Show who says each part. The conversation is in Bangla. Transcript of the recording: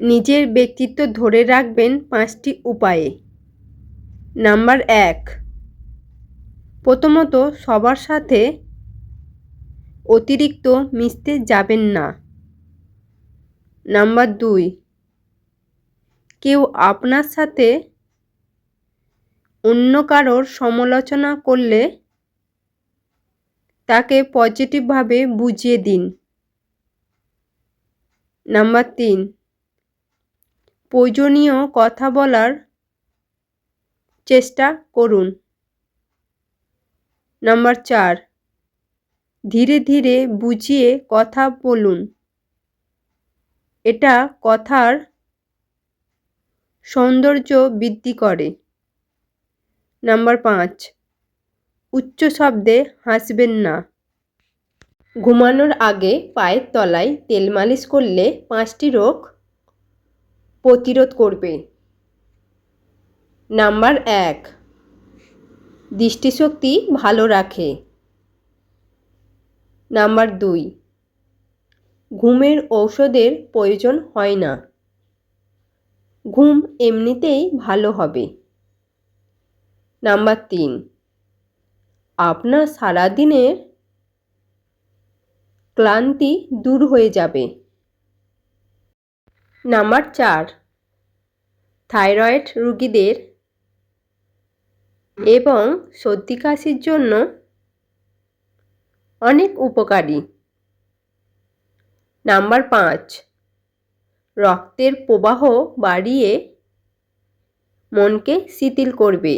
Speaker 1: নিজের ব্যক্তিত্ব ধরে রাখবেন 5টি উপায়ে। নাম্বার 1, প্রথমত সবার সাথে অতিরিক্ত মিশতে যাবেন না। নাম্বার 2, কেউ আপনার সাথে অন্য কারোর সমালোচনা করলে তাকে পজিটিভভাবে বুঝিয়ে দিন। নাম্বার 3, প্রয়োজনীয় কথা বলার চেষ্টা করুন। নাম্বার 4, ধীরে ধীরে বুঝিয়ে কথা বলুন। এটা কথার সৌন্দর্য বৃদ্ধি করে। নাম্বার 5, উচ্চ শব্দে হাসবেন না। ঘুমানোর আগে পায়ের তলায় তেল মালিশ করলে 5টি রোগ প্রতিরোধ করবে। নাম্বার 1, দৃষ্টিশক্তি ভালো রাখে। নাম্বার 2, ঘুমের ঔষধের প্রয়োজন হয় না, ঘুম এমনিতেই ভালো হবে। নাম্বার 3, আপনার সারাদিনের ক্লান্তি দূর হয়ে যাবে। নাম্বার 4, থাইরয়েড রোগীদের এবং সর্দি কাশির জন্য অনেক উপকারী। নাম্বার 5, রক্তের প্রবাহ বাড়িয়ে মনকে শিথিল করবে।